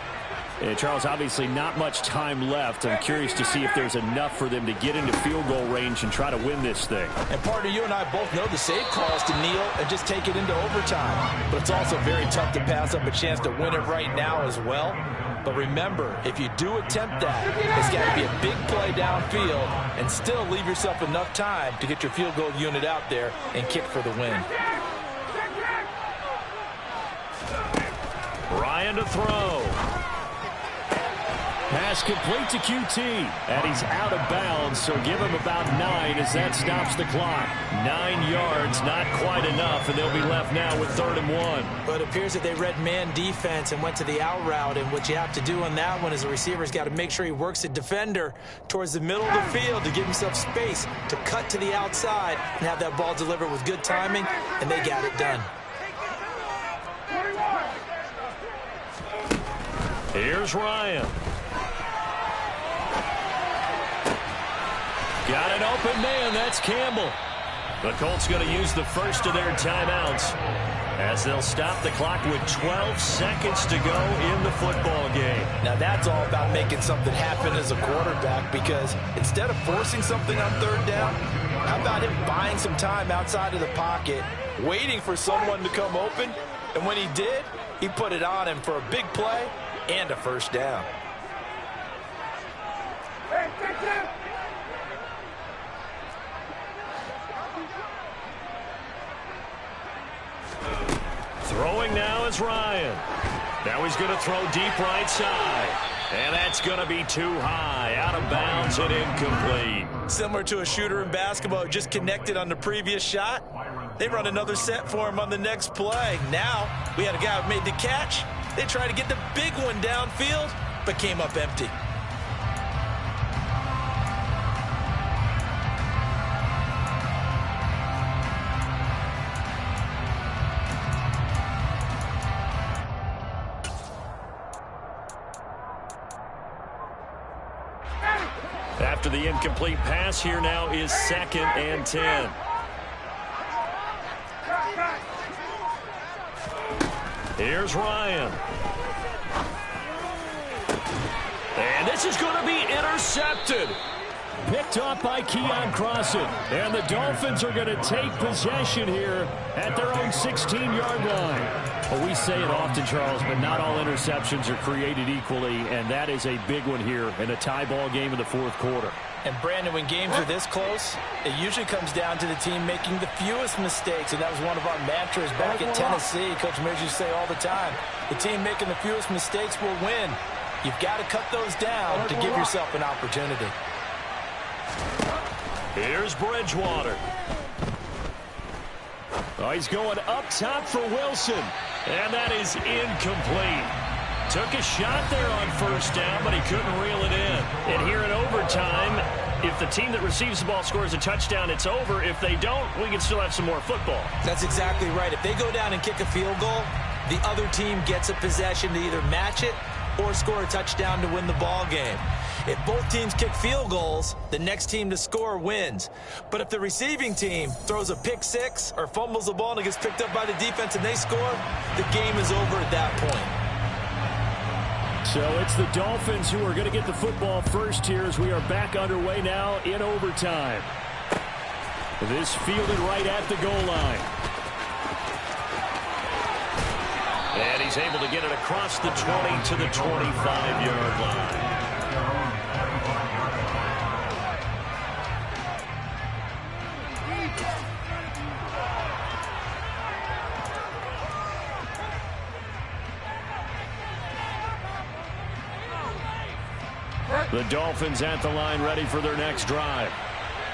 And Charles, obviously not much time left. I'm curious to see if there's enough for them to get into field goal range and try to win this thing. And partner, you and I both know the save calls to kneel and just take it into overtime. But it's also very tough to pass up a chance to win it right now as well. But remember, if you do attempt that, it's got to be a big play downfield and still leave yourself enough time to get your field goal unit out there and kick for the win. Ryan to throw. Pass complete to QT, and he's out of bounds, so give him about 9 as that stops the clock. 9 yards, not quite enough, and they'll be left now with 3rd and 1. But it appears that they read man defense and went to the out route, and what you have to do on that one is the receiver's got to make sure he works the defender towards the middle of the field to give himself space to cut to the outside and have that ball delivered with good timing, and they got it done. Here's Ryan. Got an open man. That's Campbell. The Colts going to use the first of their timeouts as they'll stop the clock with 12 seconds to go in the football game. Now that's all about making something happen as a quarterback, because instead of forcing something on third down, how about him buying some time outside of the pocket, waiting for someone to come open, and when he did, he put it on him for a big play and a first down. Throwing now is Ryan. Now he's going to throw deep right side. And that's going to be too high, out of bounds and incomplete. Similar to a shooter in basketball who just connected on the previous shot. They run another set for him on the next play. Now we had a guy who made the catch. They tried to get the big one downfield, but came up empty. After the incomplete pass, here now is 2nd and 10. Here's Ryan. And this is going to be intercepted. Picked off by Keon Crossen. And the Dolphins are going to take possession here at their own 16-yard line. Well, we say it often, Charles, but not all interceptions are created equally, and that is a big one here in a tie ball game in the fourth quarter. And, Brandon, when games are this close, it usually comes down to the team making the fewest mistakes, and that was one of our mantras back at Tennessee. Coach Mears used to say all the time, the team making the fewest mistakes will win. You've got to cut those down to give yourself an opportunity. Here's Bridgewater. Oh, he's going up top for Wilson. And that is incomplete. Took a shot there on first down, but he couldn't reel it in. And here in overtime, if the team that receives the ball scores a touchdown, it's over. If they don't, we can still have some more football. That's exactly right. If they go down and kick a field goal, the other team gets a possession to either match it or score a touchdown to win the ball game. If both teams kick field goals, the next team to score wins. But if the receiving team throws a pick six or fumbles the ball and it gets picked up by the defense and they score, the game is over at that point. So it's the Dolphins who are going to get the football first here as we are back underway now in overtime. This fielded right at the goal line. And he's able to get it across the 20 to the 25-yard line. The Dolphins at the line ready for their next drive.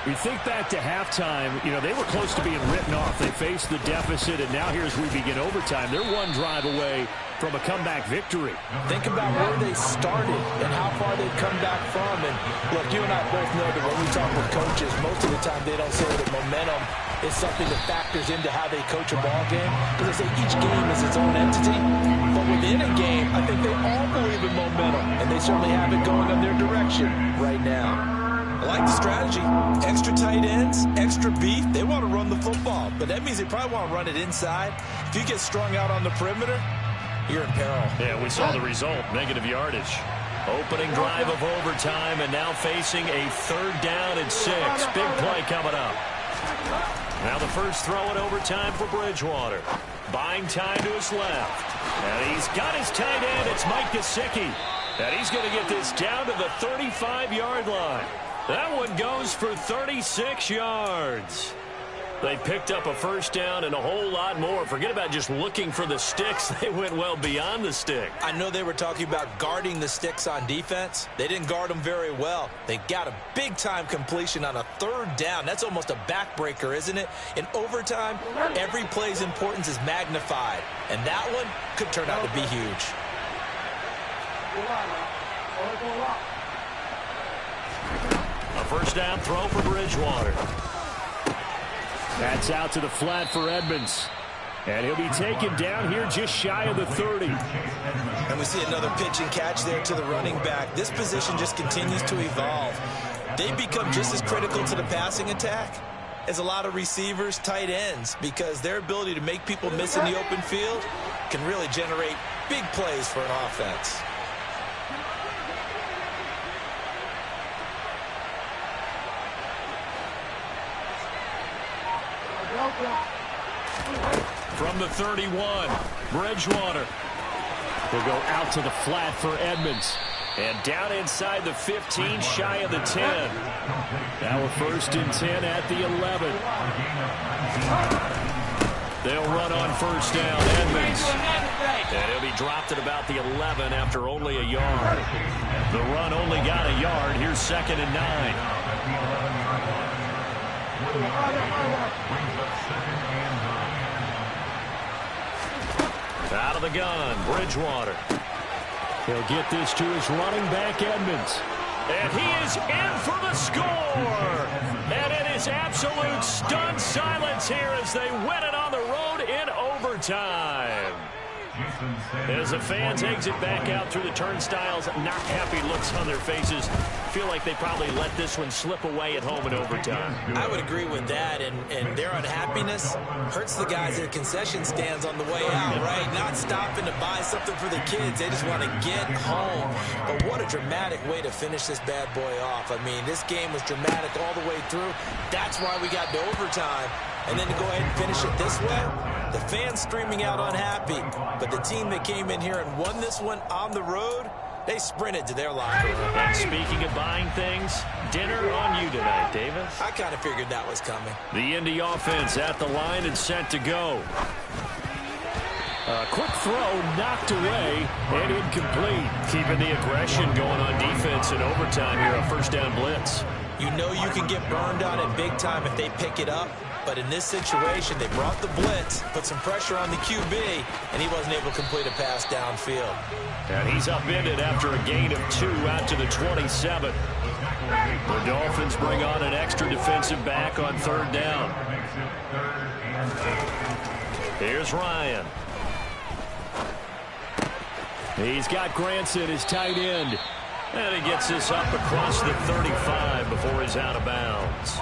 We think back to halftime, they were close to being written off. They faced the deficit, and now here's we begin overtime. They're one drive away from a comeback victory. Think about where they started and how far they've come back from. And look, you and I both know that when we talk with coaches, most of the time they don't say that momentum is something that factors into how they coach a ball game, because they say each game is its own entity. But within a game, I think they all believe in momentum, and they certainly have it going in their direction right now. I like the strategy. Extra tight ends, extra beef. They want to run the football, but that means they probably want to run it inside. If you get strung out on the perimeter, you're in peril. Yeah, we saw the result, negative yardage. Opening drive of overtime, and now facing a 3rd down and 6. Big play coming up. Now the first throw in overtime for Bridgewater. Buying time to his left. And he's got his tight end. It's Mike Gesicki. And he's going to get this down to the 35-yard line. That one goes for 36 yards. They picked up a first down and a whole lot more. Forget about just looking for the sticks. They went well beyond the stick. I know they were talking about guarding the sticks on defense. They didn't guard them very well. They got a big-time completion on a 3rd down. That's almost a backbreaker, isn't it? In overtime, every play's importance is magnified. And that one could turn out to be huge. A first down throw for Bridgewater. That's out to the flat for Edmonds. And he'll be taken down here just shy of the 30. And we see another pitch and catch there to the running back. This position just continues to evolve. They become just as critical to the passing attack is a lot of receivers, tight ends, because their ability to make people miss in the open field can really generate big plays for an offense. From the 31, Bridgewater. He'll go out to the flat for Edmonds. And down inside the 15, shy of the 10. Now a 1st and 10 at the 11. They'll run on 1st down, Edmonds. And he'll be dropped at about the 11 after only a yard. The run only got a yard. Here's 2nd and 9. Out of the gun, Bridgewater. He'll get this to his running back, Edmonds. And he is in for the score. And it is absolute stunned silence here as they win it on the road in overtime. As the fans exit back out through the turnstiles, not happy looks on their faces. Feel like they probably let this one slip away at home in overtime. I would agree with that, and their unhappiness hurts the guys at the concession stands on the way out, right? Not stopping to buy something for the kids. They just want to get home. But what a dramatic way to finish this bad boy off. I mean, this game was dramatic all the way through. That's why we got to overtime. And then to go ahead and finish it this way, the fans streaming out unhappy. But the team that came in here and won this one on the road, they sprinted to their locker room. And speaking of buying things, dinner on you tonight, Davis. I kind of figured that was coming. The Indy offense at the line and set to go. A quick throw knocked away and incomplete. Keeping the aggression going on defense in overtime here, a 1st down blitz. You know you can get burned on it big time if they pick it up. But in this situation, they brought the blitz, put some pressure on the QB, and he wasn't able to complete a pass downfield. And he's upended after a gain of 2 out to the 27. The Dolphins bring on an extra defensive back on 3rd down. Here's Ryan. He's got Granson, his tight end. And he gets this up across the 35 before he's out of bounds.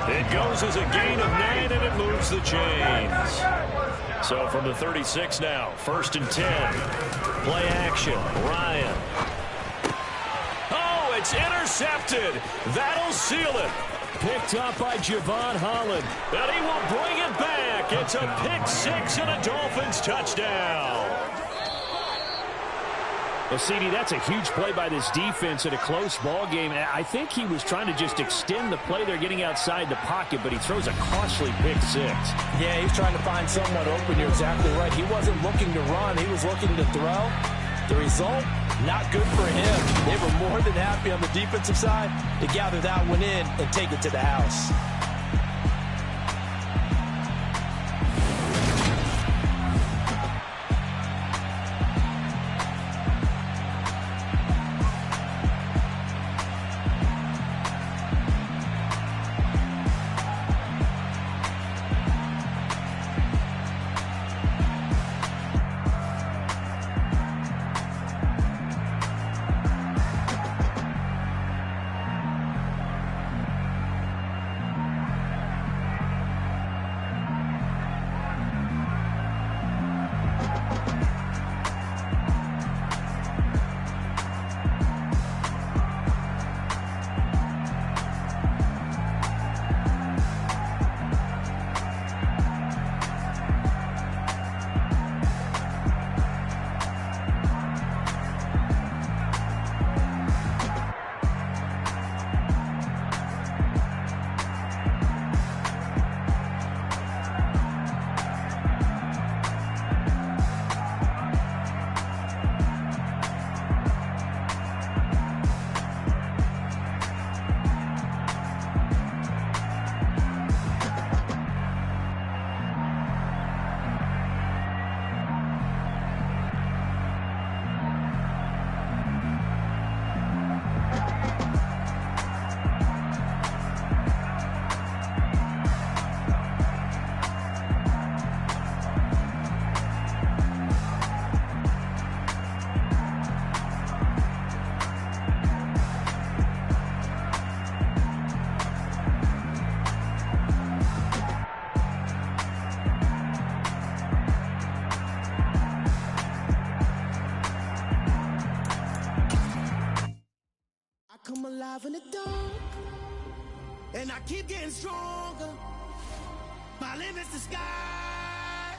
It goes as a gain of 9, and it moves the chains. So from the 36 now, 1st and 10. Play action, Ryan. Oh, it's intercepted. That'll seal it. Picked up by Javon Holland. And he will bring it back. It's a pick 6 and a Dolphins touchdown. Well, CD, that's a huge play by this defense in a close ball game. I think he was trying to just extend the play. They're getting outside the pocket, but he throws a costly pick 6. Yeah, he's trying to find someone open. You're exactly right. He wasn't looking to run. He was looking to throw. The result, not good for him. They were more than happy on the defensive side to gather that one in and take it to the house. alive in the dark, and I keep getting stronger. My limit's the sky.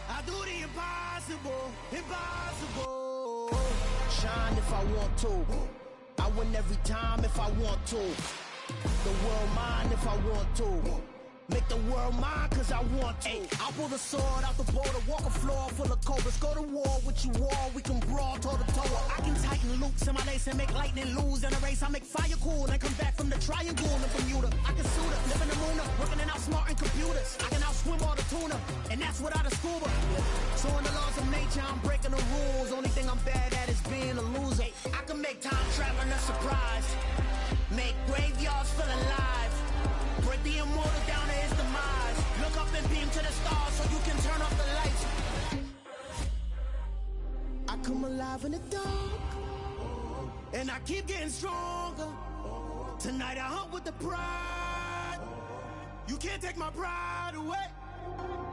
I do the impossible, impossible. Shine if I want to. I win every time if I want to. The world mine if I want to. Make the world mine cause I want to. Ay, I'll pull the sword out the border, walk a floor full of cobras. Go to war with you all, we can brawl toe to toe. I can tighten loops in my lace and make lightning lose in a race. I make fire cool and come back from the triangle in Bermuda. I can suit up, live in the moon up, working and outsmarting computers. I can outswim all the tuna, and that's without a scuba. So in the laws of nature, I'm breaking the rules. Only thing I'm bad at is being a loser. I can make time traveling a surprise, make graveyards feel alive, break the immortal down to his demise. Look up and beam to the stars so you can turn off the lights. I come alive in the dark, and I keep getting stronger. Tonight I hunt with the pride. You can't take my pride away.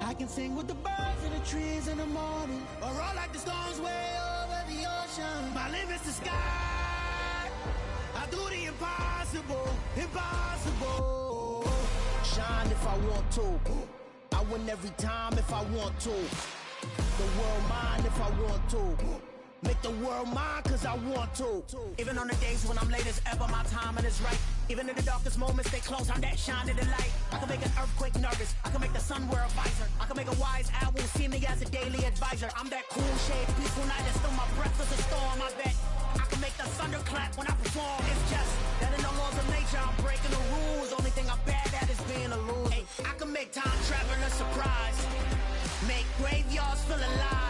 I can sing with the birds and the trees in the morning, or roll like the storms way over the ocean. My limit's the sky. I do the impossible, impossible. Shine if I want to. I win every time if I want to. The world mine if I want to. Make the world mine cause I want to. Even on the days when I'm late as ever, my timing is right. Even in the darkest moments, stay close, I'm that shining the light. I can make an earthquake nervous, I can make the sun wear a visor. I can make a wise owl see me as a daily advisor. I'm that cool shade, peaceful night, and still my breath is a storm. I bet I can make the thunder clap when I perform. It's just that in the laws of nature, I'm breaking the rules. Only thing I'm bad at is being a loser. Ay, I can make time travel a surprise, make graveyards feel alive,